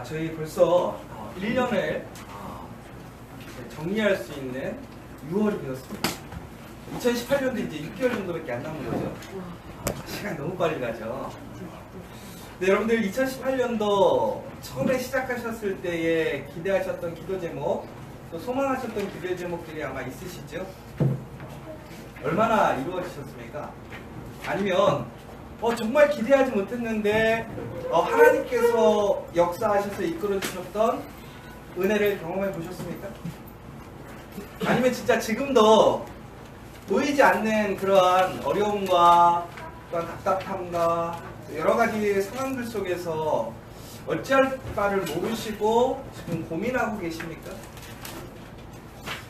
저희 벌써 1년을 정리할 수 있는 6월이 되었습니다. 2018년도 이제 6개월 정도밖에 안 남은 거죠. 시간이 너무 빨리 가죠. 네, 여러분들 2018년도 처음에 시작하셨을 때에 기대하셨던 기도 제목, 또 소망하셨던 기도 제목들이 아마 있으시죠? 얼마나 이루어지셨습니까? 아니면 정말 기대하지 못했는데 하나님께서 역사하셔서 이끌어 주셨던 은혜를 경험해 보셨습니까? 아니면 진짜 지금도 보이지 않는 그러한 어려움과 또한 답답함과 여러 가지 상황들 속에서 어찌할 바를 모르시고 지금 고민하고 계십니까?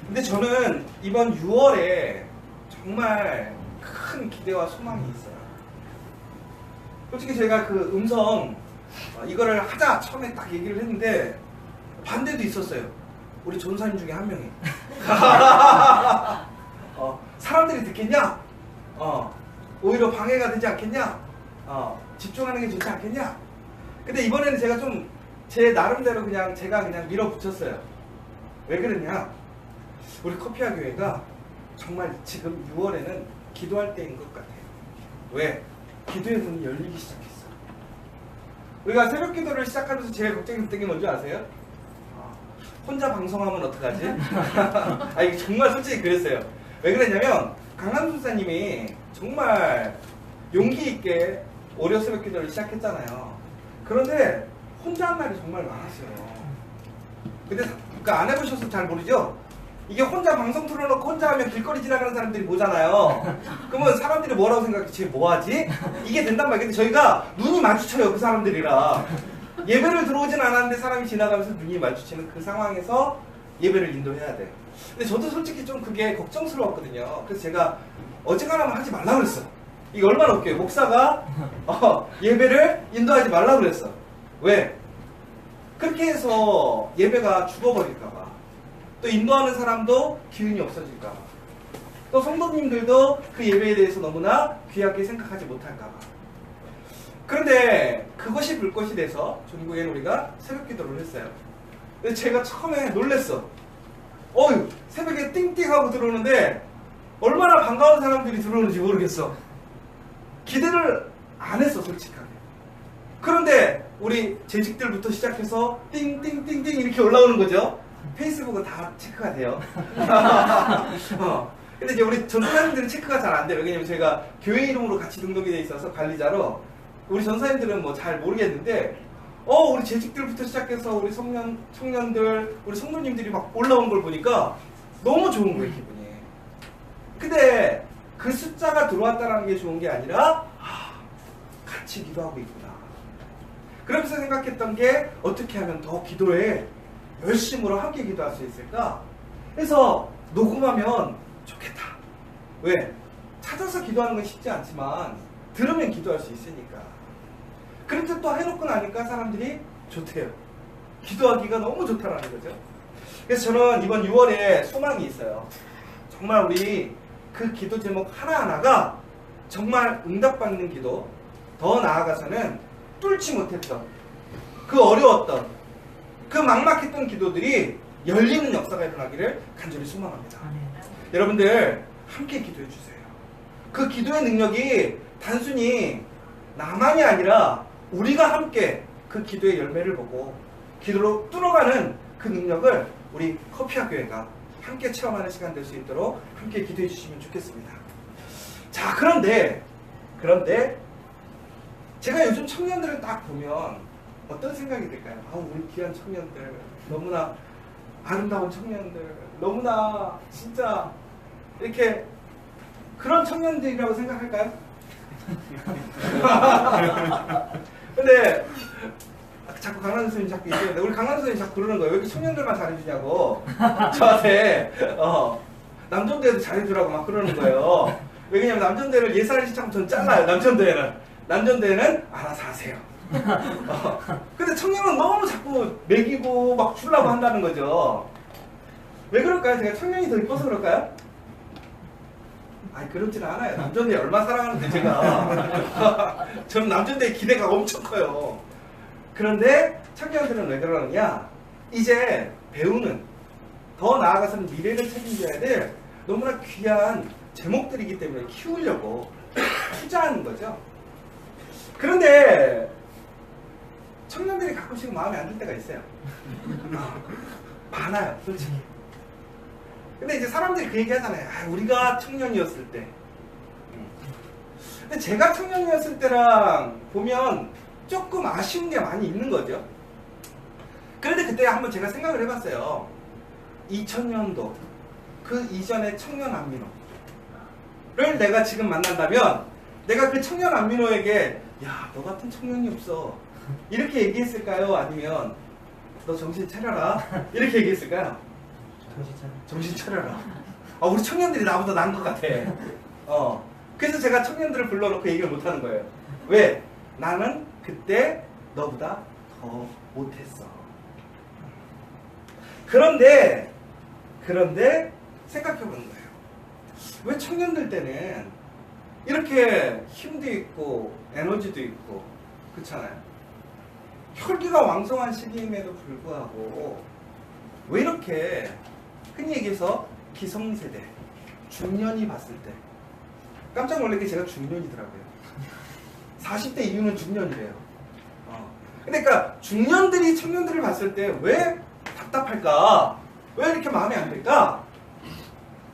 근데 저는 이번 6월에 정말 큰 기대와 소망이 있어요. 솔직히 제가 그 음성 이거를 하자 처음에 딱 얘기를 했는데 반대도 있었어요. 우리 전사님 중에 한 명이 사람들이 듣겠냐? 오히려 방해가 되지 않겠냐? 집중하는 게 좋지 않겠냐? 근데 이번에는 제가 좀 제 나름대로 제가 그냥 밀어붙였어요. 왜 그러냐? 우리 커피아 교회가 정말 지금 6월에는 기도할 때인 것 같아요. 왜? 기도의 문이 열리기 시작했어. 우리가 새벽 기도를 시작하면서 제일 걱정했던 게 뭔지 아세요? 혼자 방송하면 어떡하지? 이게 정말 솔직히 그랬어요. 왜 그랬냐면 강남 선사님이 정말 용기 있게 오려 새벽 기도를 시작했잖아요. 그런데 혼자 한 날이 정말 많았어요. 근데 안 해보셔서 잘 모르죠? 이게 혼자 방송 틀어놓고 혼자 하면 길거리 지나가는 사람들이 보잖아요. 그러면 사람들이 뭐라고 생각해? 쟤 뭐하지? 이게 된단 말이에요. 근데 저희가 눈이 마주쳐요, 그 사람들이랑. 예배를 들어오진 않았는데 사람이 지나가면서 눈이 마주치는 그 상황에서 예배를 인도해야 돼요. 근데 저도 솔직히 좀 그게 걱정스러웠거든요. 그래서 제가 어지간하면 하지 말라고 그랬어. 이게 얼마나 웃겨요. 목사가 예배를 인도하지 말라고 그랬어. 왜? 그렇게 해서 예배가 죽어버릴까봐. 또 인도하는 사람도 기운이 없어질까봐. 또 성도님들도 그 예배에 대해서 너무나 귀하게 생각하지 못할까봐. 그런데 그것이 불꽃이 돼서 전국에 우리가 새벽 기도를 했어요. 근데 제가 처음에 놀랬어. 새벽에 띵띵하고 들어오는데 얼마나 반가운 사람들이 들어오는지 모르겠어. 기대를 안 했어, 솔직하게. 그런데 우리 재직들부터 시작해서 띵띵띵띵 이렇게 올라오는 거죠. 페이스북은 다 체크가 돼요. 근데 이제 우리 전사님들은 체크가 잘 안 돼요. 왜냐면 저희가 교회 이름으로 같이 등록이 돼 있어서 관리자로 우리 전사님들은 뭐 잘 모르겠는데 우리 재직들부터 시작해서 우리 청년들, 우리 성도님들이 막 올라온 걸 보니까 너무 좋은 거예요, 기분이. 근데 그 숫자가 들어왔다는 게 좋은 게 아니라 같이 기도하고 있구나. 그러면서 생각했던 게 어떻게 하면 더 기도에 열심으로 함께 기도할 수 있을까? 그래서 녹음하면 좋겠다. 왜? 찾아서 기도하는 건 쉽지 않지만 들으면 기도할 수 있으니까. 그런데 또 해놓고 나니까 사람들이 좋대요. 기도하기가 너무 좋다라는 거죠. 그래서 저는 이번 6월에 소망이 있어요. 정말 우리 그 기도 제목 하나하나가 정말 응답받는 기도, 더 나아가서는 뚫지 못했던 그 어려웠던 그 막막했던 기도들이 열리는 역사가 일어나기를 간절히 소망합니다. 여러분들 함께 기도해 주세요. 그 기도의 능력이 단순히 나만이 아니라 우리가 함께 그 기도의 열매를 보고 기도로 뚫어가는 그 능력을 우리 커피아 교회가 함께 체험하는 시간 될 수 있도록 함께 기도해 주시면 좋겠습니다. 자, 그런데 제가 요즘 청년들을 딱 보면 어떤 생각이 들까요? 우리 귀한 청년들, 너무나 아름다운 청년들, 너무나 진짜 이렇게 그런 청년들이라고 생각할까요? 근데 자꾸 강남 선생님 자꾸 얘기하는데 우리 강남 선생님 자꾸 그러는 거예요. 왜 이렇게 청년들만 잘해주냐고 저한테 남전대에도 잘해주라고 막 그러는 거예요. 왜냐면 남전대를 예산을 시작하면 전 잘라요. 남전대에는 알아서 하세요. 근데 청년은 너무 자꾸 먹이고 막 주려고 한다는 거죠. 왜 그럴까요? 제가 청년이 더 이뻐서 그럴까요? 그렇지는 않아요. 남전대 얼마 사랑하는데 제가 저는 남전대의 기대가 엄청 커요. 그런데 청년들은 왜 그러느냐? 이제 배우는, 더 나아가서는 미래를 책임져야 될 너무나 귀한 제목들이기 때문에 키우려고 투자하는 거죠. 그런데 청년들이 가끔씩 마음에 안 들 때가 있어요. 많아요, 솔직히. 근데 이제 사람들이 그 얘기 하잖아요. 아, 우리가 청년이었을 때. 근데 제가 청년이었을 때랑 보면 조금 아쉬운 게 많이 있는 거죠. 그런데 그때 한번 제가 생각을 해봤어요. 2000년도 그 이전의 청년 안민호를 내가 지금 만난다면 내가 그 청년 안민호에게 야, 너 같은 청년이 없어 이렇게 얘기했을까요? 아니면 너 정신 차려라 이렇게 얘기했을까요? 정신 차려라. 우리 청년들이 나보다 나은 것 같아. 그래서 제가 청년들을 불러놓고 얘기를 못하는 거예요. 왜? 나는 그때 너보다 더 못했어. 그런데 생각해보는 거예요. 왜 청년들 때는 이렇게 힘도 있고 에너지도 있고 그렇잖아요. 혈기가 왕성한 시기임에도 불구하고 왜 이렇게 흔히 얘기해서 기성세대, 중년이 봤을 때 깜짝 놀란 게 제가 중년이더라고요. 40대 이후는 중년이래요. 그러니까 중년들이 청년들을 봤을 때 왜 답답할까? 왜 이렇게 마음에 안 들까?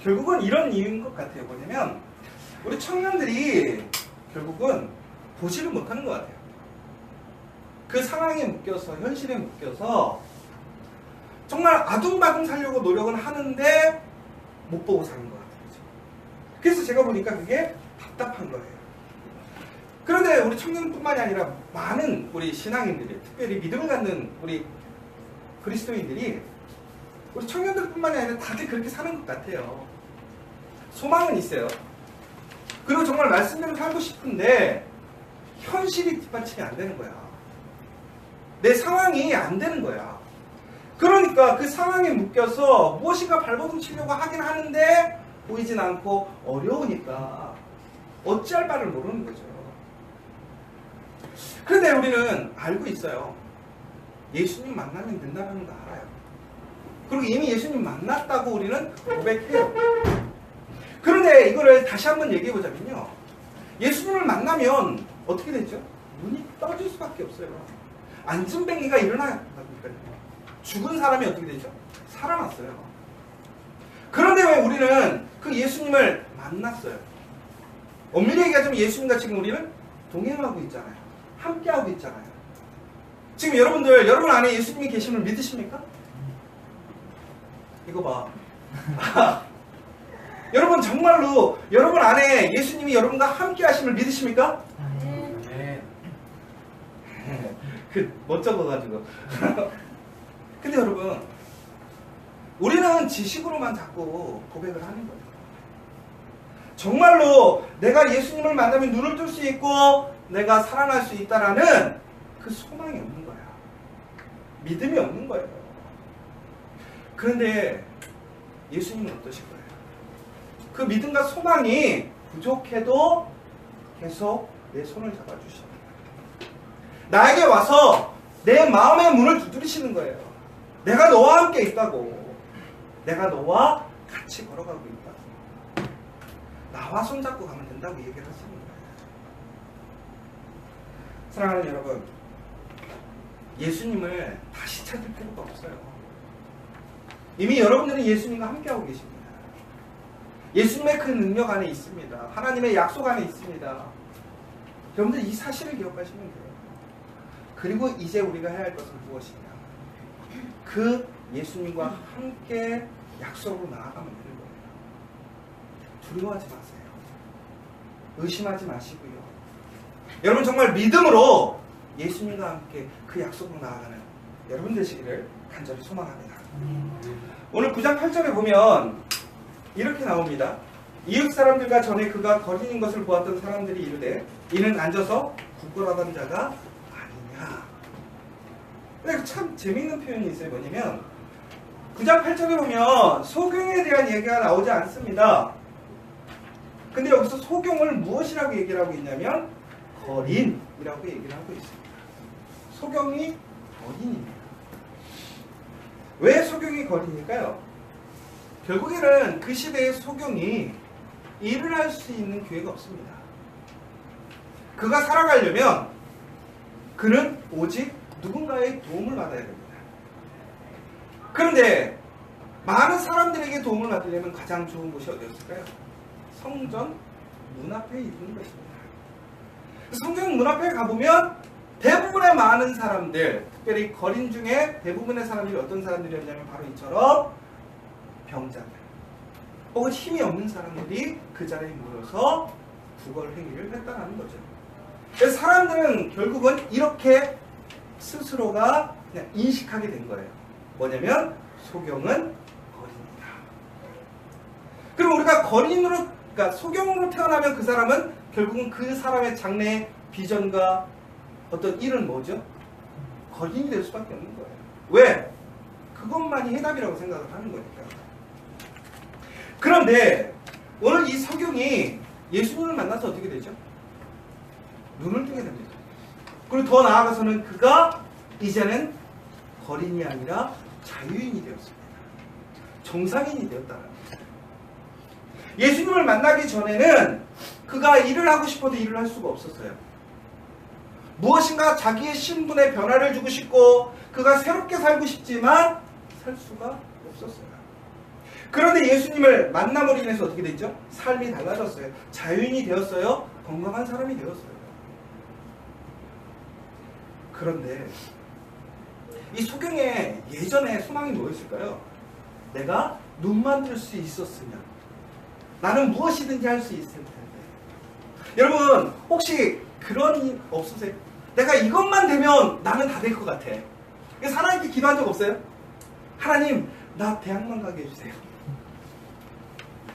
결국은 이런 이유인 것 같아요. 뭐냐면 우리 청년들이 결국은 보지를 못하는 것 같아요. 그 상황에 묶여서, 현실에 묶여서 정말 아둥바둥 살려고 노력은 하는데 못 보고 사는 것 같아요. 그래서 제가 보니까 그게 답답한 거예요. 그런데 우리 청년뿐만이 아니라 많은 우리 신앙인들이, 특별히 믿음을 갖는 우리 그리스도인들이 우리 청년들뿐만이 아니라 다들 그렇게 사는 것 같아요. 소망은 있어요. 그리고 정말 말씀대로 살고 싶은데 현실이 뒷받침이 안 되는 거야. 내 상황이 안 되는 거야. 그러니까 그 상황에 묶여서 무엇인가 발버둥 치려고 하긴 하는데 보이진 않고 어려우니까 어찌할 바를 모르는 거죠. 그런데 우리는 알고 있어요. 예수님 만나면 된다는 거 알아요. 그리고 이미 예수님 만났다고 우리는 고백해요. 그런데 이거를 다시 한번 얘기해 보자면요. 예수님을 만나면 어떻게 되죠? 눈이 떠질 수밖에 없어요. 안진뱅이가 일어나요. 죽은 사람이 어떻게 되죠? 살아났어요. 그런데 왜 우리는 그 예수님을 만났어요? 엄밀히 얘기하자면 예수님과 지금 우리는 동행하고 있잖아요. 함께하고 있잖아요. 지금 여러분 안에 예수님이 계심을 믿으십니까? 이거 봐. 여러분 정말로 여러분 안에 예수님이 여러분과 함께 하심을 믿으십니까? 네. 못 적어가지고. 근데 여러분, 우리는 지식으로만 자꾸 고백을 하는 거예요. 정말로 내가 예수님을 만나면 눈을 뜰 수 있고 내가 살아날 수 있다라는 그 소망이 없는 거야. 믿음이 없는 거예요. 그런데 예수님은 어떠실 거예요? 그 믿음과 소망이 부족해도 계속 내 손을 잡아주십니다. 나에게 와서 내 마음의 문을 두드리시는 거예요. 내가 너와 함께 있다고. 내가 너와 같이 걸어가고 있다고. 나와 손잡고 가면 된다고 얘기를 하시는 거예요. 사랑하는 여러분, 예수님을 다시 찾을 필요가 없어요. 이미 여러분들은 예수님과 함께하고 계십니다. 예수님의 그 능력 안에 있습니다. 하나님의 약속 안에 있습니다. 여러분들 이 사실을 기억하시면 돼요. 그리고 이제 우리가 해야 할 것은 무엇이냐? 그 예수님과 함께 약속으로 나아가면 되는 거예요. 두려워하지 마세요. 의심하지 마시고요. 여러분 정말 믿음으로 예수님과 함께 그 약속으로 나아가는 여러분 되시기를 간절히 소망합니다. 오늘 9장 8절에 보면 이렇게 나옵니다. 이웃 사람들과 전에 그가 거린인 것을 보았던 사람들이 이르되 이는 앉아서 굳건하던 자가 아니냐. 근데 참 재미있는 표현이 있어요. 뭐냐면 9장 8절에 보면 소경에 대한 얘기가 나오지 않습니다. 근데 여기서 소경을 무엇이라고 얘기를 하고 있냐면 거린이라고 얘기를 하고 있습니다. 소경이 거린입니다. 왜 소경이 거린일까요? 결국에는 그 시대의 소경이 일을 할 수 있는 기회가 없습니다. 그가 살아가려면 그는 오직 누군가의 도움을 받아야 됩니다. 그런데 많은 사람들에게 도움을 받으려면 가장 좋은 곳이 어디였을까요? 성전 문 앞에 있는 것입니다. 성전 문 앞에 가보면 대부분의 많은 사람들, 특별히 거린 중에 대부분의 사람들이 어떤 사람들이었냐면 바로 이처럼 병자들 혹은 힘이 없는 사람들이 그 자리에 모여서 구걸 행위를 했다는 거죠. 그래서 사람들은 결국은 이렇게 스스로가 그냥 인식하게 된 거예요. 뭐냐면 소경은 거린이다. 그럼 우리가 거린으로, 그러니까 소경으로 태어나면 그 사람은 결국은 그 사람의 장래의 비전과 어떤 일은 뭐죠? 거린이 될 수밖에 없는 거예요. 왜? 그것만이 해답이라고 생각을 하는 거니까. 그런데 오늘 이 소경이 예수님을 만나서 어떻게 되죠? 눈을 뜨게 됩니다. 그리고 더 나아가서는 그가 이제는 거린이 아니라 자유인이 되었습니다. 정상인이 되었다는 거죠. 예수님을 만나기 전에는 그가 일을 하고 싶어도 일을 할 수가 없었어요. 무엇인가 자기의 신분에 변화를 주고 싶고 그가 새롭게 살고 싶지만 살 수가 없었어요. 그런데 예수님을 만남으로 인해서 어떻게 됐죠? 삶이 달라졌어요. 자유인이 되었어요. 건강한 사람이 되었어요. 그런데 이 소경의 예전에 소망이 뭐였을까요? 내가 눈만 뜰 수 있었으면 나는 무엇이든지 할 수 있을 텐데. 여러분 혹시 그런 일 없으세요? 내가 이것만 되면 나는 다 될 것 같아. 그래서 하나님께 기도한 적 없어요? 하나님 나 대학만 가게 해주세요.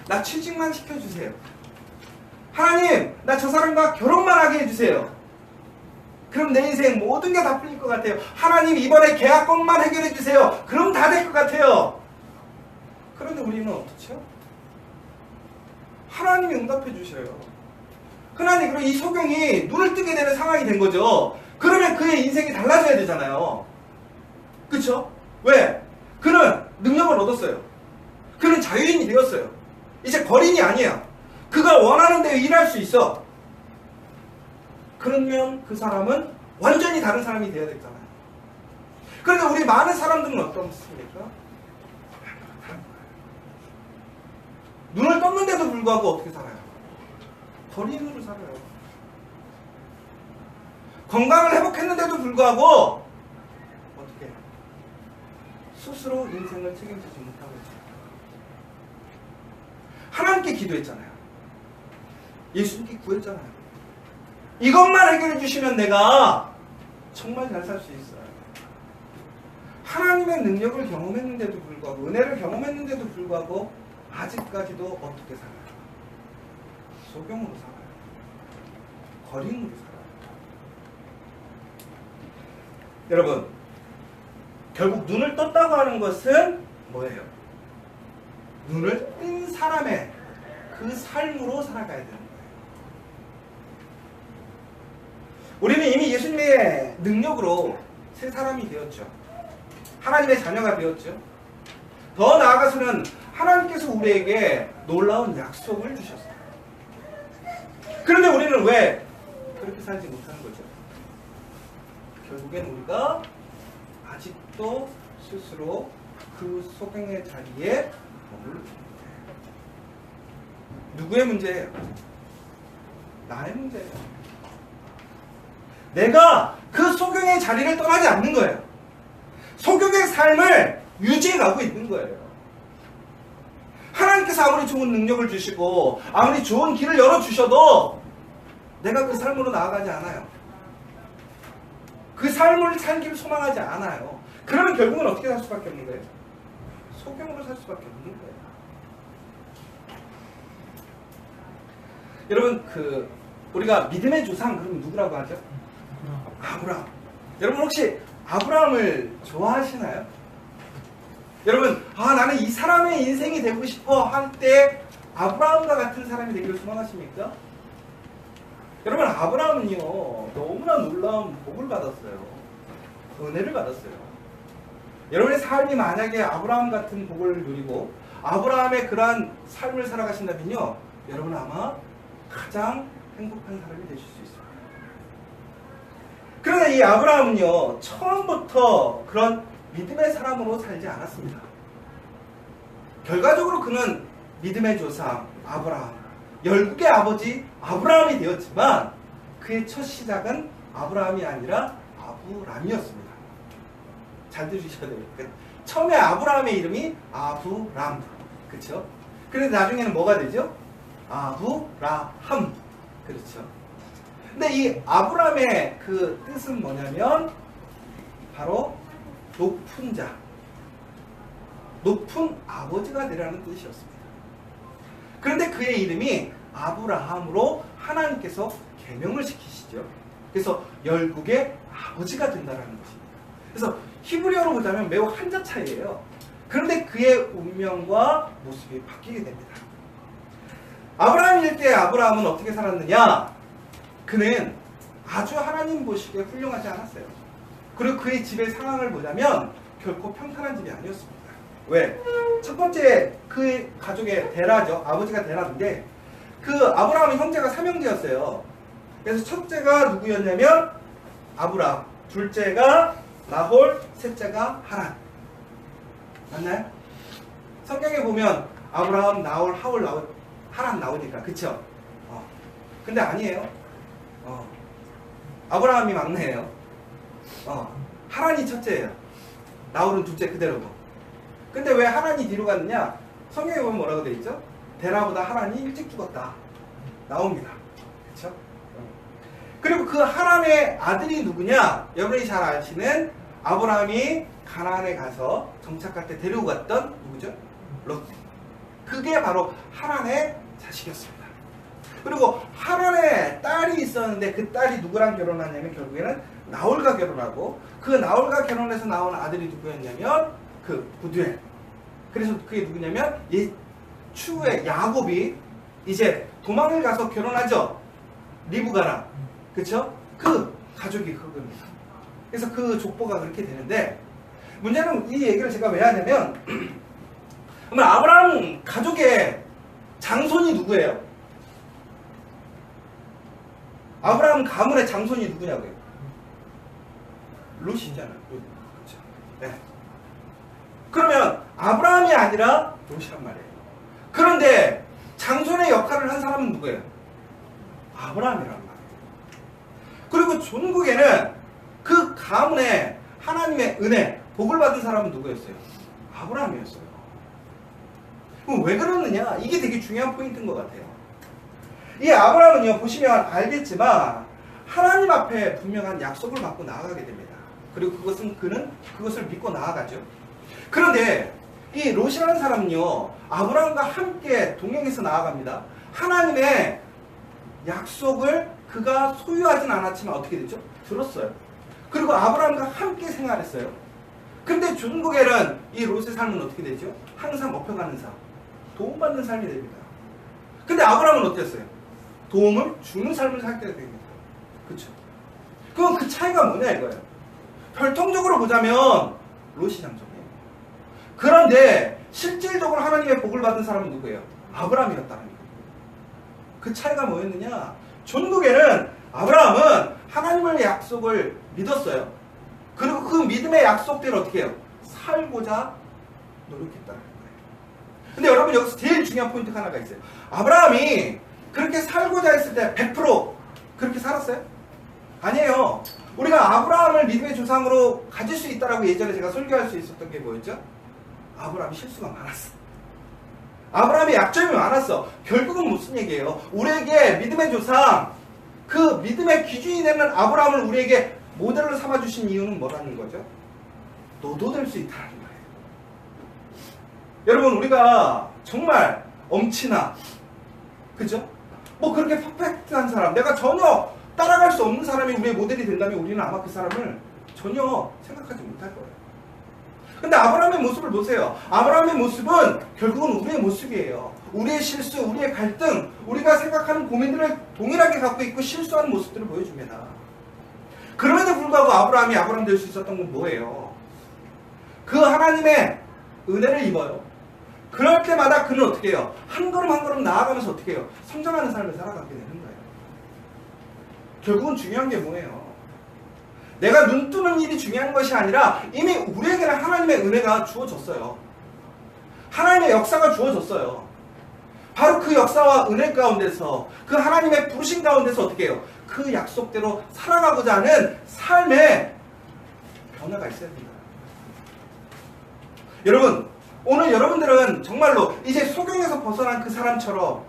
나 취직만 시켜주세요. 하나님 나 저 사람과 결혼만 하게 해주세요. 그럼 내 인생 모든 게 다 풀릴 것 같아요. 하나님 이번에 계약권만 해결해 주세요. 그럼 다 될 것 같아요. 그런데 우리는 어떻죠? 하나님이 응답해 주셔요. 하나님, 그럼 이 소경이 눈을 뜨게 되는 상황이 된 거죠. 그러면 그의 인생이 달라져야 되잖아요. 그쵸? 왜? 그는 능력을 얻었어요. 그는 자유인이 되었어요. 이제 거린이 아니야. 그가 원하는 대로 일할 수 있어. 그러면 그 사람은 완전히 다른 사람이 되어야 되잖아요. 그런데 우리 많은 사람들은 어떻습니까? 눈을 떴는데도 불구하고 어떻게 살아요? 거린으로 살아요. 건강을 회복했는데도 불구하고 어떻게 스스로 인생을 책임지지 못하고 있어요. 하나님께 기도했잖아요. 예수님께 구했잖아요. 이것만 해결해 주시면 내가 정말 잘 살 수 있어요. 하나님의 능력을 경험했는데도 불구하고 은혜를 경험했는데도 불구하고 아직까지도 어떻게 살아요? 소경으로 살아요. 거린으로 살아요. 여러분 결국 눈을 떴다고 하는 것은 뭐예요? 눈을 뜬 사람의 그 삶으로 살아가야 되는 거예요. 우리는 이미 예수님의 능력으로 새 사람이 되었죠. 하나님의 자녀가 되었죠. 더 나아가서는 하나님께서 우리에게 놀라운 약속을 주셨어요. 그런데 우리는 왜 그렇게 살지 못하는 거죠? 결국엔 우리가 아직도 스스로 그 소경의 자리에 머물러 있는 거예요. 누구의 문제예요? 나의 문제예요. 내가 그 소경의 자리를 떠나지 않는 거예요. 소경의 삶을 유지해가고 있는 거예요. 하나님께서 아무리 좋은 능력을 주시고 아무리 좋은 길을 열어주셔도 내가 그 삶으로 나아가지 않아요. 그 삶을 살기를 소망하지 않아요. 그러면 결국은 어떻게 살 수밖에 없는 거예요? 소경으로 살 수밖에 없는 거예요. 여러분 우리가 믿음의 조상 그러면 누구라고 하죠? 아브라함. 여러분 혹시 아브라함을 좋아하시나요? 여러분 나는 이 사람의 인생이 되고 싶어 할 때 아브라함과 같은 사람이 되기를 소망하십니까? 여러분 아브라함은요 너무나 놀라운 복을 받았어요. 은혜를 받았어요. 여러분의 삶이 만약에 아브라함 같은 복을 누리고 아브라함의 그러한 삶을 살아가신다면요, 여러분은 아마 가장 행복한 사람이 되실 수 있습니다. 그러나 이 아브라함은요, 처음부터 그런 믿음의 사람으로 살지 않았습니다. 결과적으로 그는 믿음의 조상 아브라함, 열국의 아버지 아브라함이 되었지만 그의 첫 시작은 아브라함이 아니라 아브람이었습니다. 잘 들으셔야 돼요. 처음에 아브라함의 이름이 아브람, 그렇죠? 그런데 나중에는 뭐가 되죠? 아브라함, 그렇죠? 근데 이 아브람의 그 뜻은 뭐냐면 바로 높은 자, 높은 아버지가 되라는 뜻이었습니다. 그런데 그의 이름이 아브라함으로 하나님께서 계명을 시키시죠. 그래서 열국의 아버지가 된다는 것입니다. 그래서 히브리어로 보자면 매우 한자 차이예요. 그런데 그의 운명과 모습이 바뀌게 됩니다. 아브라함일 때 아브라함은 어떻게 살았느냐? 그는 아주 하나님 보시기에 훌륭하지 않았어요. 그리고 그의 집의 상황을 보자면 결코 평탄한 집이 아니었습니다. 왜? 첫 번째 그 가족의 데라죠. 아버지가 데라인데 그 아브라함의 형제가 3형제였어요. 그래서 첫째가 누구였냐면 아브람, 둘째가 나홀, 셋째가 하란. 맞나요? 성경에 보면 아브라함, 나홀, 하란 나오니까, 그쵸? 근데 아니에요. 아브라함이 막내예요. 하란이 첫째예요. 나홀은 둘째 그대로고. 근데 왜 하란이 뒤로 갔느냐? 성경에 보면 뭐라고 되어 있죠? 데라보다 하란이 일찍 죽었다. 나옵니다. 그쵸? 그리고 그 하란의 아들이 누구냐? 여러분이 잘 아시는 아브라함이 가나안에 가서 정착할 때 데리고 갔던 누구죠? 롯. 그게 바로 하란의 자식이었습니다. 그리고 하란의 딸이 있었는데 그 딸이 누구랑 결혼하냐면 결국에는 나홀과 결혼하고 그 나홀과 결혼해서 나온 아들이 누구였냐면 그 부두엘. 그래서 그게 누구냐면 추후에 야곱이 이제 도망을 가서 결혼하죠. 리브가랑. 그쵸? 그 가족이 그겁니다. 그래서 그 족보가 그렇게 되는데 문제는 이 얘기를 제가 왜 하냐면 그러면 아브라함 가족의 장손이 누구예요? 아브라함 가문의 장손이 누구냐고요? 롯이잖아요. 롯. 그렇죠. 네. 그러면 아브라함이 아니라 롯이란 말이에요. 그런데 장손의 역할을 한 사람은 누구예요? 아브라함이란 말이에요. 그리고 전국에는 그 가문에 하나님의 은혜, 복을 받은 사람은 누구였어요? 아브라함이었어요. 그럼 왜 그러느냐? 이게 되게 중요한 포인트인 것 같아요. 이 아브라함은요, 보시면 알겠지만 하나님 앞에 분명한 약속을 받고 나아가게 됩니다. 그리고 그는 그것을 믿고 나아가죠. 그런데 이 롯이라는 사람은요, 아브라함과 함께 동행해서 나아갑니다. 하나님의 약속을 그가 소유하진 않았지만 어떻게 됐죠? 들었어요. 그리고 아브라함과 함께 생활했어요. 근데 중국에는 이 롯의 삶은 어떻게 되죠? 항상 업혀가는 삶, 도움받는 삶이 됩니다. 근데 아브라함은 어땠어요? 도움을 주는 삶을 살게 됩니다. 그렇죠? 그럼 그 차이가 뭐냐 이거예요. 결통적으로 보자면 롯이 장점이에요. 그런데 실질적으로 하나님의 복을 받은 사람은 누구예요? 아브라함이었다는 거예요. 그 차이가 뭐였느냐? 전국에는 아브라함은 하나님의 약속을 믿었어요. 그리고 그 믿음의 약속대로 어떻게 해요? 살고자 노력했다는 거예요. 근데 여러분 여기서 제일 중요한 포인트가 하나가 있어요. 아브라함이 그렇게 살고자 했을 때 100% 그렇게 살았어요? 아니에요. 우리가 아브라함을 믿음의 조상으로 가질 수 있다라고 예전에 제가 설교할 수 있었던 게 뭐였죠? 아브라함이 실수가 많았어. 아브라함의 약점이 많았어. 결국은 무슨 얘기예요? 우리에게 믿음의 조상, 그 믿음의 기준이 되는 아브라함을 우리에게 모델로 삼아주신 이유는 뭐라는 거죠? 너도 될 수 있다는 거예요. 여러분 우리가 정말 엄친아, 그죠? 뭐 그렇게 퍼펙트한 사람, 내가 전혀 따라갈 수 없는 사람이 우리의 모델이 된다면 우리는 아마 그 사람을 전혀 생각하지 못할 거예요. 근데 아브라함의 모습을 보세요. 아브라함의 모습은 결국은 우리의 모습이에요. 우리의 실수, 우리의 갈등, 우리가 생각하는 고민들을 동일하게 갖고 있고 실수하는 모습들을 보여줍니다. 그럼에도 불구하고 아브라함이 아브라함 될 수 있었던 건 뭐예요? 그 하나님의 은혜를 입어요. 그럴 때마다 그는 어떻게 해요? 한 걸음 한 걸음 나아가면서 어떻게 해요? 성장하는 삶을 살아가게 되는 거예요. 결국은 중요한 게 뭐예요? 내가 눈 뜨는 일이 중요한 것이 아니라 이미 우리에게는 하나님의 은혜가 주어졌어요. 하나님의 역사가 주어졌어요. 바로 그 역사와 은혜 가운데서 그 하나님의 부르심 가운데서 어떻게 해요? 그 약속대로 살아가고자 하는 삶의 변화가 있어야 됩니다. 여러분, 오늘 여러분들은 정말로 이제 소경에서 벗어난 그 사람처럼,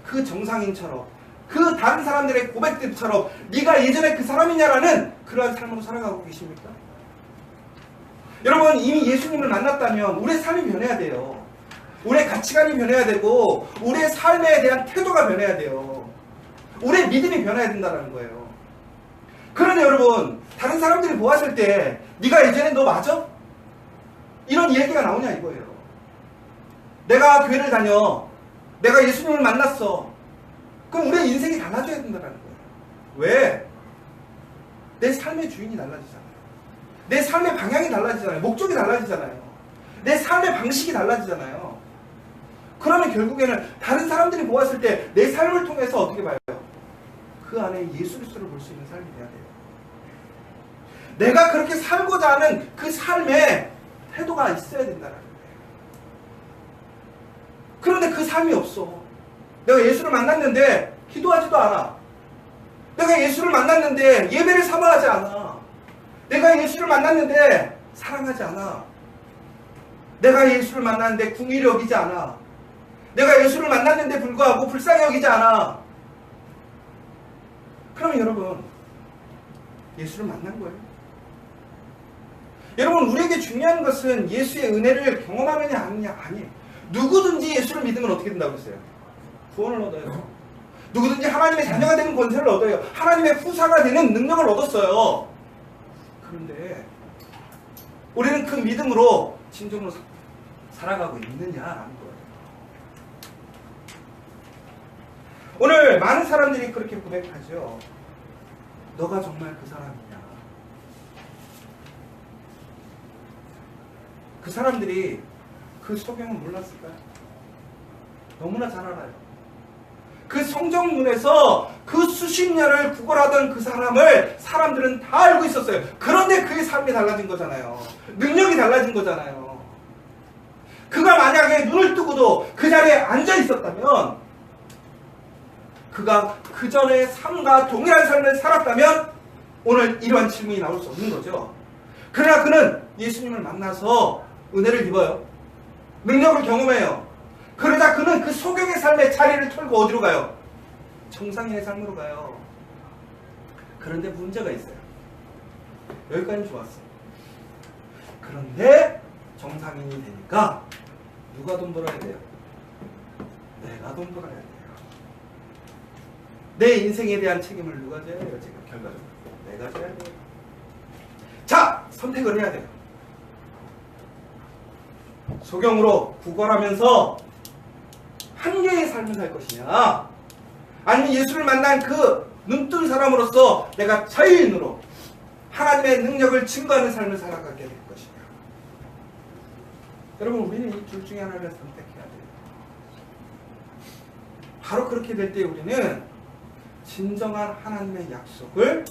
그 정상인처럼, 그 다른 사람들의 고백들처럼 네가 예전에 그 사람이냐라는 그러한 삶으로 살아가고 계십니까? 여러분, 이미 예수님을 만났다면 우리의 삶이 변해야 돼요. 우리의 가치관이 변해야 되고 우리의 삶에 대한 태도가 변해야 돼요. 우리의 믿음이 변해야 된다는 거예요. 그런데 여러분, 다른 사람들이 보았을 때 네가 예전에 너 맞아? 이런 이야기가 나오냐 이거예요. 내가 교회를 다녀. 내가 예수님을 만났어. 그럼 우리의 인생이 달라져야 된다는 거예요. 왜? 내 삶의 주인이 달라지잖아요. 내 삶의 방향이 달라지잖아요. 목적이 달라지잖아요. 내 삶의 방식이 달라지잖아요. 그러면 결국에는 다른 사람들이 보았을 때 내 삶을 통해서 어떻게 봐요? 그 안에 예수 그리스도를 볼 수 있는 삶이 돼야 돼요. 내가 그렇게 살고자 하는 그 삶에 태도가 있어야 된다는 거예요. 그런데 그 삶이 없어. 내가 예수를 만났는데 기도하지도 않아. 내가 예수를 만났는데 예배를 사모하지 않아. 내가 예수를 만났는데 사랑하지 않아. 내가 예수를 만났는데 궁일이 여기지 않아. 내가 예수를 만났는데 불구하고 불쌍히 여기지 않아. 그러면 여러분, 예수를 만난 거예요. 여러분, 우리에게 중요한 것은 예수의 은혜를 경험하느냐 아니냐 아니에요. 누구든지 예수를 믿으면 어떻게 된다고 했어요? 구원을 얻어요. 누구든지 하나님의 자녀가 되는 권세를 얻어요. 하나님의 후사가 되는 능력을 얻었어요. 그런데 우리는 그 믿음으로 진정으로 살아가고 있느냐라는 거예요. 오늘 많은 사람들이 그렇게 고백하죠. 너가 정말 그 사람이냐? 그 사람들이 그 소경을 몰랐을까요? 너무나 잘 알아요. 그 성경문에서 그 수십 년을 구걸하던 그 사람을 사람들은 다 알고 있었어요. 그런데 그의 삶이 달라진 거잖아요. 능력이 달라진 거잖아요. 그가 만약에 눈을 뜨고도 그 자리에 앉아 있었다면, 그가 그 전의 삶과 동일한 삶을 살았다면 오늘 이러한 질문이 나올 수 없는 거죠. 그러나 그는 예수님을 만나서 은혜를 입어요. 능력을 경험해요. 그러자 그는 그 소경의 삶의 자리를 털고 어디로 가요? 정상인의 삶으로 가요. 그런데 문제가 있어요. 여기까지는 좋았어요. 그런데 정상인이 되니까 누가 돈 벌어야 돼요? 내가 돈 벌어야 돼요. 내 인생에 대한 책임을 누가 져야 돼요? 지금 결과적으로 내가 져야 돼요. 자, 선택을 해야 돼요. 소경으로 구걸하면서 한 개의 삶을 살 것이냐, 아니면 예수를 만난 그 눈뜬 사람으로서 내가 자유인으로 하나님의 능력을 증거하는 삶을 살아가게 될 것이냐. 여러분, 우리는 이 둘 중에 하나를 선택해야 돼요. 바로 그렇게 될 때 우리는 진정한 하나님의 약속을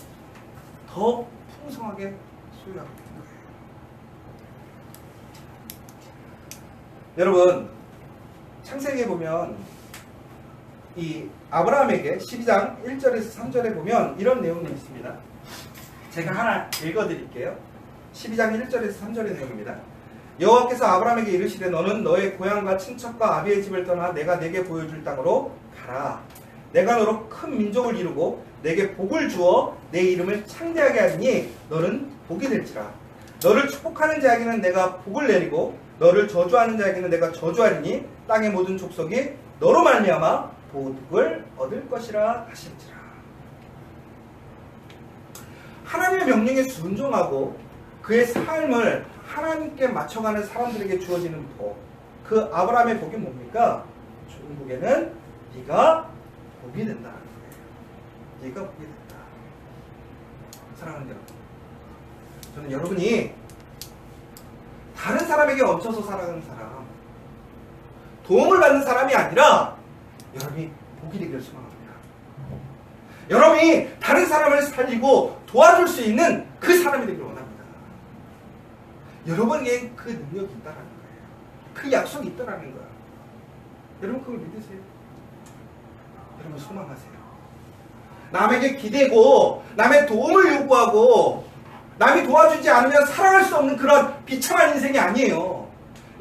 더 풍성하게 소유하게 되는 거예요. 여러분, 창세기에 보면 이 아브라함에게 12장 1절에서 3절에 보면 이런 내용이 있습니다. 제가 하나 읽어드릴게요. 12장 1절에서 3절의 내용입니다. 여호와께서 아브라함에게 이르시되 너는 너의 고향과 친척과 아비의 집을 떠나 내가 내게 보여줄 땅으로 가라. 내가 너로 큰 민족을 이루고 내게 복을 주어 내 이름을 창대하게 하리니 너는 복이 될지라. 너를 축복하는 자에게는 내가 복을 내리고 너를 저주하는 자에게는 내가 저주하리니 땅의 모든 족속이 너로 말미암아 복을 얻을 것이라 하실지라. 하나님의 명령에 순종하고 그의 삶을 하나님께 맞춰가는 사람들에게 주어지는 복, 그 아브라함의 복이 뭡니까? 중국에는 네가 복이 된다는 거예요. 네가 복이 된다. 사랑하는 여러분, 저는 여러분이 다른 사람에게 얹혀서 살아가는 사람, 도움을 받는 사람이 아니라 여러분이 복이 되기를 소망합니다. 여러분이 다른 사람을 살리고 도와줄 수 있는 그 사람이 되기를 원합니다. 여러분에게 그 능력이 있다는 거예요. 그 약속이 있다는 거예요. 여러분 그걸 믿으세요? 여러분 소망하세요. 남에게 기대고 남의 도움을 요구하고 남이 도와주지 않으면 살아갈 수 없는 그런 비참한 인생이 아니에요.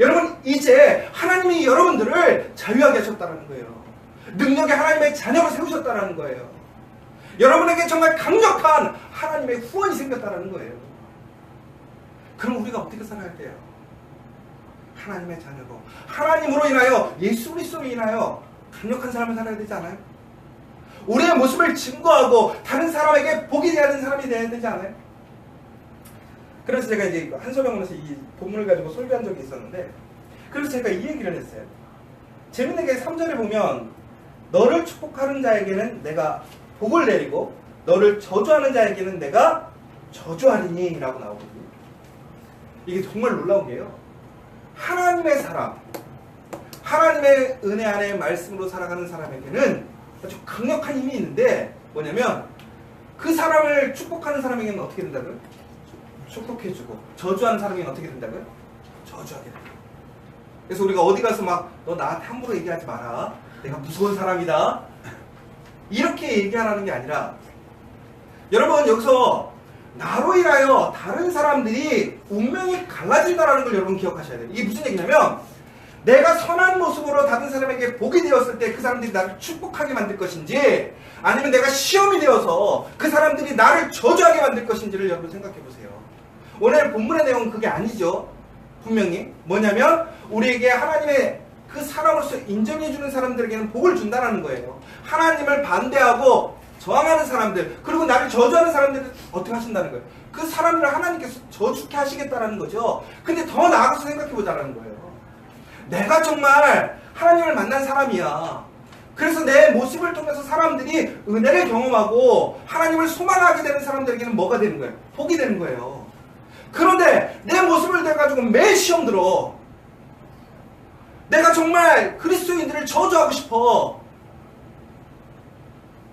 여러분 이제 하나님이 여러분들을 자유하게 하셨다는 거예요. 능력의 하나님의 자녀로 세우셨다는 거예요. 여러분에게 정말 강력한 하나님의 후원이 생겼다는 거예요. 그럼 우리가 어떻게 살아야 돼요? 하나님의 자녀로, 하나님으로 인하여, 예수 그리스도로 인하여 강력한 삶을 살아야 되지 않아요? 우리의 모습을 증거하고 다른 사람에게 복이 되어야 되는 사람이 되어야 되지 않아요? 그래서 제가 이제 한소병원에서 이 본문을 가지고 설교한 적이 있었는데, 그래서 제가 이 얘기를 했어요. 재밌는 게 3절에 보면 너를 축복하는 자에게는 내가 복을 내리고 너를 저주하는 자에게는 내가 저주하리니 라고 나오거든요. 이게 정말 놀라운 게요, 하나님의 사람, 하나님의 은혜 안에 말씀으로 살아가는 사람에게는 아주 강력한 힘이 있는데, 뭐냐면 그 사람을 축복하는 사람에게는 어떻게 된다고요? 축복해주고, 저주하는 사람에게는 어떻게 된다고요? 저주하게 된다. 그래서 우리가 어디 가서 막 너 나한테 함부로 얘기하지 마라, 내가 무서운 사람이다, 이렇게 얘기하라는 게 아니라, 여러분 여기서 나로 인하여 다른 사람들이 운명이 갈라진다는 걸 여러분 기억하셔야 돼요. 이게 무슨 얘기냐면, 내가 선한 모습으로 다른 사람에게 복이 되었을 때 그 사람들이 나를 축복하게 만들 것인지, 아니면 내가 시험이 되어서 그 사람들이 나를 저주하게 만들 것인지를 여러분 생각해 보세요. 오늘 본문의 내용은 그게 아니죠. 분명히 뭐냐면 우리에게 하나님의 그 사람으로서 인정해주는 사람들에게는 복을 준다는 거예요. 하나님을 반대하고 저항하는 사람들, 그리고 나를 저주하는 사람들은 어떻게 하신다는 거예요? 그 사람들을 하나님께서 저주케 하시겠다는 거죠. 근데 더 나아가서 생각해 보자는 거예요. 내가 정말 하나님을 만난 사람이야. 그래서 내 모습을 통해서 사람들이 은혜를 경험하고 하나님을 소망하게 되는 사람들에게는 뭐가 되는 거예요? 복이 되는 거예요. 그런데 내 모습을 내가지고 매 시험 들어, 내가 정말 그리스도인들을 저주하고 싶어,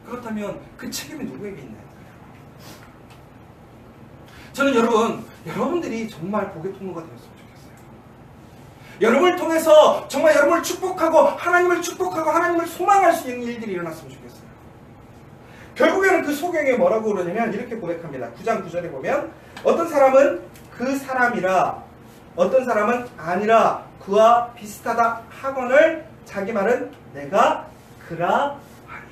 그렇다면 그 책임이 누구에게 있나요? 저는 여러분들이 정말 복의 통로가 되었으면 좋겠어요. 여러분을 통해서 정말 여러분을 축복하고 하나님을 소망할 수 있는 일들이 일어났으면 좋겠어요. 결국에는 그 소경에 뭐라고 그러냐면 이렇게 고백합니다. 9장 9절에 보면 어떤 사람은 그 사람이라, 어떤 사람은 아니라 그와 비슷하다 하거늘 자기 말은 내가 그라 하니.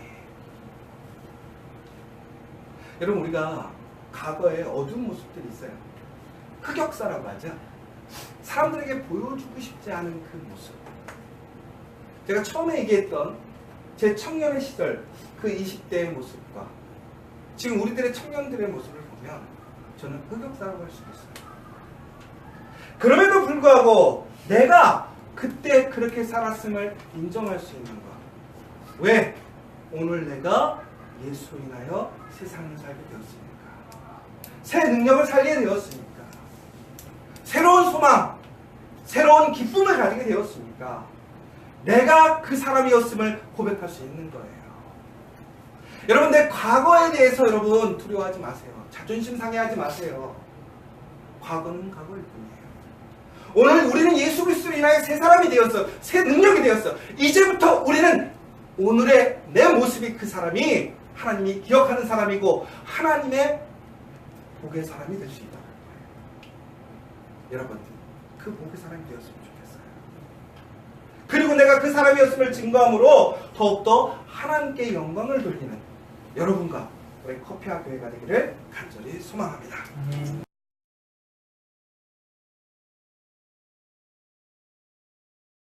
여러분 우리가 과거에 어두운 모습들이 있어요. 흑역사라고 하죠. 사람들에게 보여주고 싶지 않은 그 모습. 제가 처음에 얘기했던 제 청년의 시절 그 20대의 모습과 지금 우리들의 청년들의 모습을 보면 저는 흑역사라고 할 수 있어요. 그럼에도 불구하고 내가 그때 그렇게 살았음을 인정할 수 있는 것. 왜? 오늘 내가 예수로 인하여 세상을 살게 되었으니까. 새 능력을 살게 되었으니까. 새로운 소망, 새로운 기쁨을 가지게 되었으니까 내가 그 사람이었음을 고백할 수 있는 거예요. 여러분, 내 과거에 대해서 여러분 두려워하지 마세요. 자존심 상해하지 마세요. 과거는 과거일 뿐이에요. 오늘 우리는 예수 그리스도로 인하여 새 사람이 되었어. 새 능력이 되었어. 이제부터 우리는 오늘의 내 모습이 그 사람이 하나님이 기억하는 사람이고 하나님의 복의 사람이 될 수 있다는 거예요. 여러분, 그 복의 사람이 되었으면 좋겠어요. 그리고 내가 그 사람이었음을 증거함으로 더욱더 하나님께 영광을 돌리는 여러분과 우리 커피와 교회가 되기를 간절히 소망합니다.